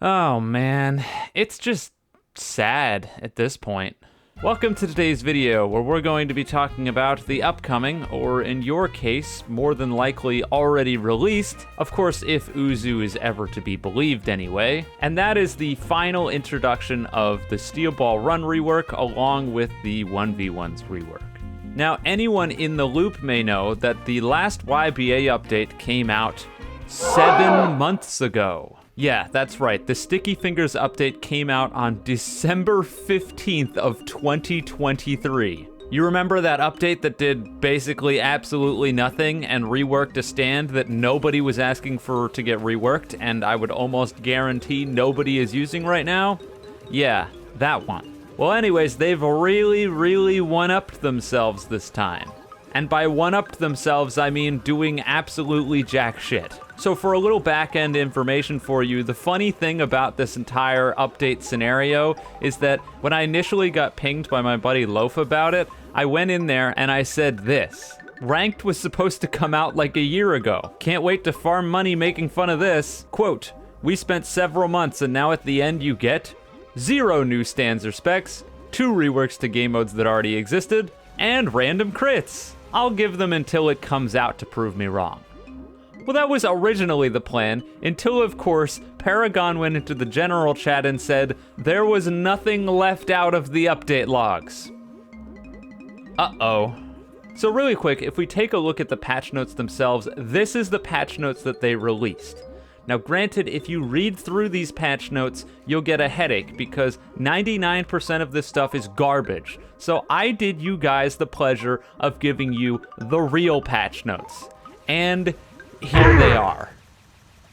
Oh man, it's just sad at this point. Welcome to today's video, where we're going to be talking about the upcoming, or in your case, more than likely already released, of course if Uzu is ever to be believed anyway, and that is the final introduction of the Steel Ball Run rework along with the 1v1's rework. Now, anyone in the loop may know that the last YBA update came out 7 months ago. Yeah, that's right. The Sticky Fingers update came out on December 15th of 2023. You remember that update that did basically absolutely nothing and reworked a stand that nobody was asking for to get reworked, and I would almost guarantee nobody is using right now? Yeah, that one. Well, anyways, they've really one-upped themselves this time. And by one-upped themselves, I mean doing absolutely jack shit. So for a little back-end information for you, the funny thing about this entire update scenario is that when I initially got pinged by my buddy Loaf about it, I went in there and I said this: Ranked was supposed to come out like a year ago. Can't wait to farm money making fun of this. Quote, we spent several months and now at the end you get 0 new stands or specs, 2 reworks to game modes that already existed, and random crits. I'll give them until it comes out to prove me wrong. Well, that was originally the plan, until of course, Paragon went into the general chat and said there was nothing left out of the update logs. Uh-oh. So really quick, if we take a look at the patch notes themselves, this is the patch notes that they released. Now granted, if you read through these patch notes, you'll get a headache because 99% of this stuff is garbage. So I did you guys the pleasure of giving you the real patch notes. And here they are.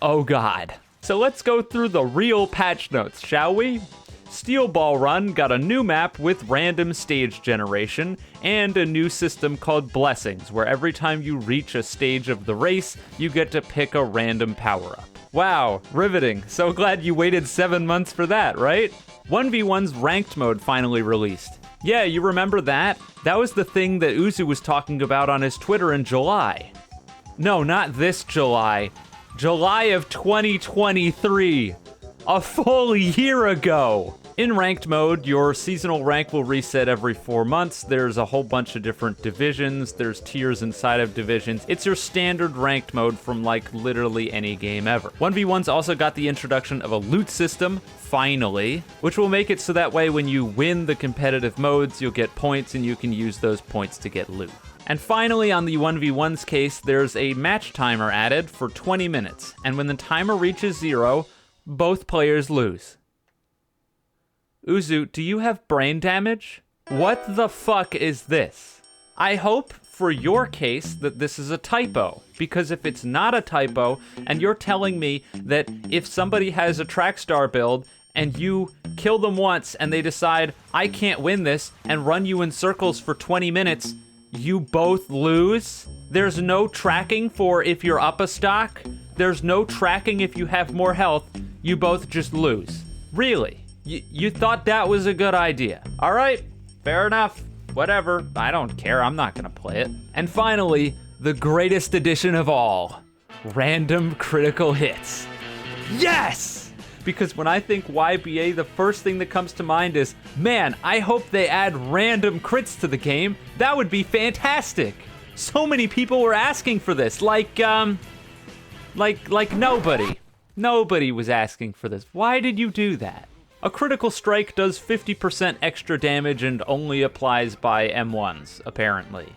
Oh god. So let's go through the real patch notes, shall we? Steel Ball Run got a new map with random stage generation and a new system called Blessings, where every time you reach a stage of the race, you get to pick a random power-up. Wow, riveting. So glad you waited 7 months for that, right? 1v1's ranked mode finally released. Yeah, you remember that? That was the thing that Uzu was talking about on his Twitter in July. No, not this July. July of 2023. A full year ago. In ranked mode, your seasonal rank will reset every 4 months. There's a whole bunch of different divisions. There's tiers inside of divisions. It's your standard ranked mode from like literally any game ever. 1v1's also got the introduction of a loot system, finally, which will make it so that way when you win the competitive modes, you'll get points and you can use those points to get loot. And finally, on the 1v1's case, there's a match timer added for 20 minutes. And when the timer reaches 0, both players lose. Uzu, do you have brain damage? What the fuck is this? I hope for your case that this is a typo, because if it's not a typo, and you're telling me that if somebody has a Trackstar build and you kill them once and they decide, I can't win this, and run you in circles for 20 minutes, you both lose? There's no tracking for if you're up a stock? There's no tracking if you have more health, you both just lose. Really? You thought that was a good idea. All right, fair enough. Whatever, I don't care, I'm not gonna play it. And finally, the greatest addition of all, random critical hits. Yes! Because when I think YBA, the first thing that comes to mind is, man, I hope they add random crits to the game. That would be fantastic. So many people were asking for this, like nobody. Nobody was asking for this. Why did you do that? A critical strike does 50% extra damage and only applies by M1s, apparently.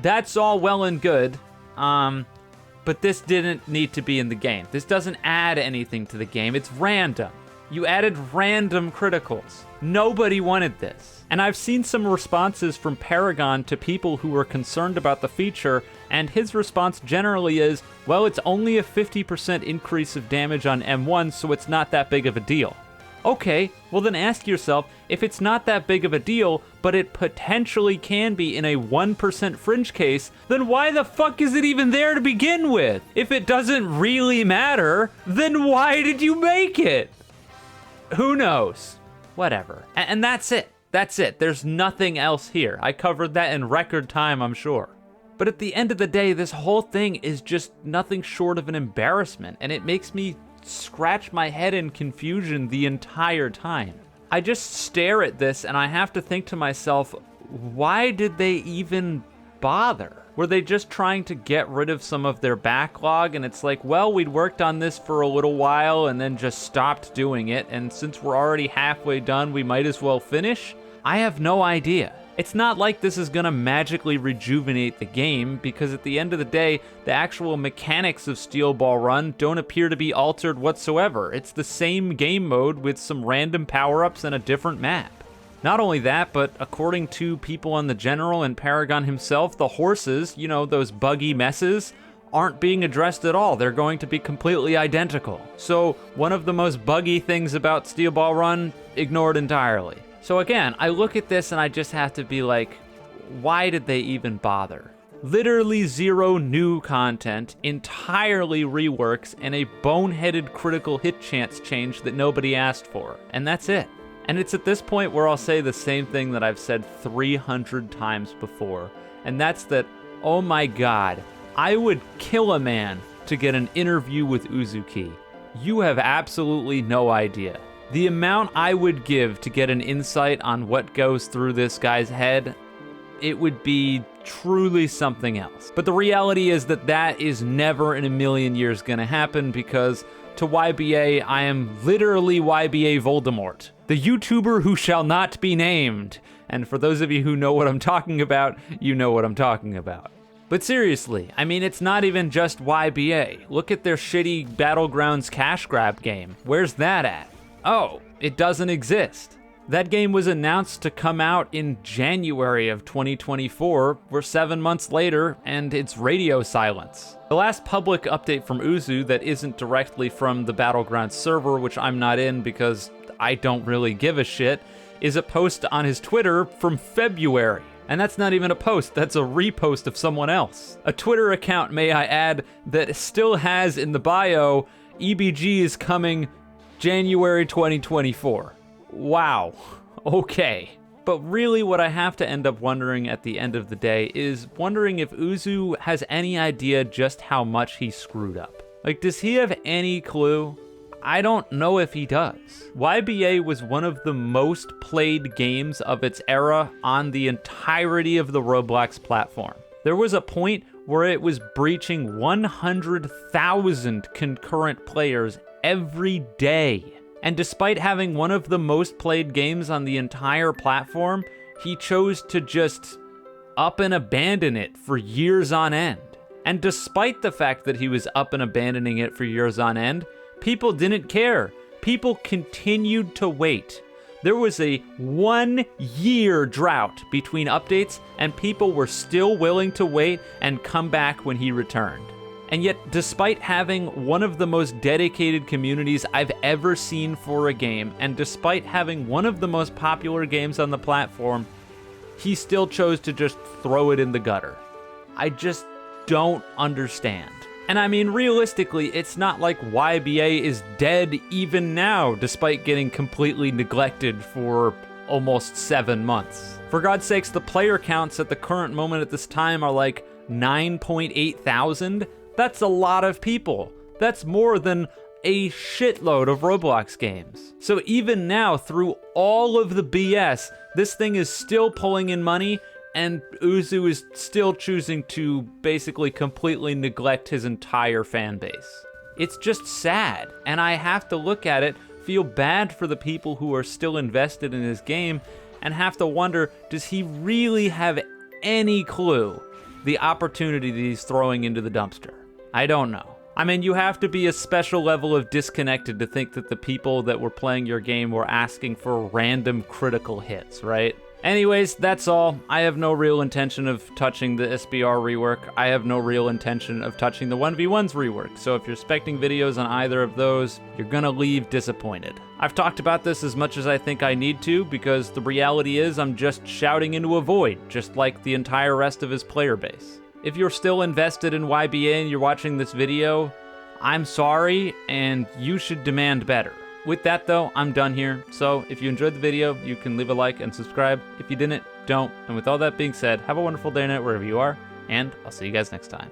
That's all well and good, but this didn't need to be in the game. This doesn't add anything to the game, it's random. You added random criticals. Nobody wanted this. And I've seen some responses from Paragon to people who were concerned about the feature, and his response generally is, well, it's only a 50% increase of damage on M1, so it's not that big of a deal. Okay, well then ask yourself, if it's not that big of a deal, but it potentially can be in a 1% fringe case, then why the fuck is it even there to begin with? If it doesn't really matter, then why did you make it? Who knows? Whatever. And that's it. That's it. There's nothing else here. I covered that in record time, I'm sure. But at the end of the day, this whole thing is just nothing short of an embarrassment, and it makes me scratch my head in confusion the entire time. I just stare at this and I have to think to myself, why did they even bother? Were they just trying to get rid of some of their backlog? And it's like, well, we'd worked on this for a little while and then just stopped doing it. And since we're already halfway done, we might as well finish? I have no idea. It's not like this is gonna magically rejuvenate the game, because at the end of the day, the actual mechanics of Steel Ball Run don't appear to be altered whatsoever. It's the same game mode with some random power-ups and a different map. Not only that, but according to people on the General and Paragon himself, the horses, you know, those buggy messes, aren't being addressed at all. They're going to be completely identical. So one of the most buggy things about Steel Ball Run, ignored entirely. So again, I look at this and I just have to be like, why did they even bother? Literally zero new content, entirely reworks, and a boneheaded critical hit chance change that nobody asked for. And that's it. And it's at this point where I'll say the same thing that I've said 300 times before. And that's that, oh my god, I would kill a man to get an interview with Uzuki. You have absolutely no idea. The amount I would give to get an insight on what goes through this guy's head, it would be truly something else. But the reality is that that is never in a million years gonna happen, because to YBA, I am literally YBA Voldemort, the YouTuber who shall not be named. And for those of you who know what I'm talking about, you know what I'm talking about. But seriously, I mean, it's not even just YBA. Look at their shitty Battlegrounds cash grab game. Where's that at? Oh, it doesn't exist. That game was announced to come out in January of 2024. We're 7 months later, and it's radio silence. The last public update from Uzu that isn't directly from the Battlegrounds server, which I'm not in because I don't really give a shit, is a post on his Twitter from February. And that's not even a post, that's a repost of someone else. A Twitter account, may I add, that still has in the bio, EBG is coming January 2024. Wow, okay. But really what I have to end up wondering at the end of the day is wondering if Uzu has any idea just how much he screwed up. Like, does he have any clue? I don't know if he does. YBA was one of the most played games of its era on the entirety of the Roblox platform. There was a point where it was breaching 100,000 concurrent players every day. And despite having one of the most played games on the entire platform, he chose to just up and abandon it for years on end. And despite the fact that he was up and abandoning it for years on end, people didn't care. People continued to wait. There was a 1 year drought between updates, and people were still willing to wait and come back when he returned. And yet, despite having one of the most dedicated communities I've ever seen for a game, and despite having one of the most popular games on the platform, he still chose to just throw it in the gutter. I just don't understand. And I mean, realistically, it's not like YBA is dead even now, despite getting completely neglected for almost 7 months. For God's sakes, the player counts at the current moment at this time are like 9.8 thousand. That's a lot of people. That's more than a shitload of Roblox games. So even now, through all of the BS, this thing is still pulling in money, and Uzu is still choosing to basically completely neglect his entire fan base. It's just sad, and I have to look at it, feel bad for the people who are still invested in his game, and have to wonder, does he really have any clue the opportunity that he's throwing into the dumpster? I don't know. I mean, you have to be a special level of disconnected to think that the people that were playing your game were asking for random critical hits, right? Anyways, that's all. I have no real intention of touching the SBR rework. I have no real intention of touching the 1v1's rework. So if you're expecting videos on either of those, you're gonna leave disappointed. I've talked about this as much as I think I need to, because the reality is I'm just shouting into a void, just like the entire rest of his player base. If you're still invested in YBA and you're watching this video, I'm sorry, and you should demand better. With that though, I'm done here. So if you enjoyed the video, you can leave a like and subscribe. If you didn't, don't. And with all that being said, have a wonderful day night wherever you are, and I'll see you guys next time.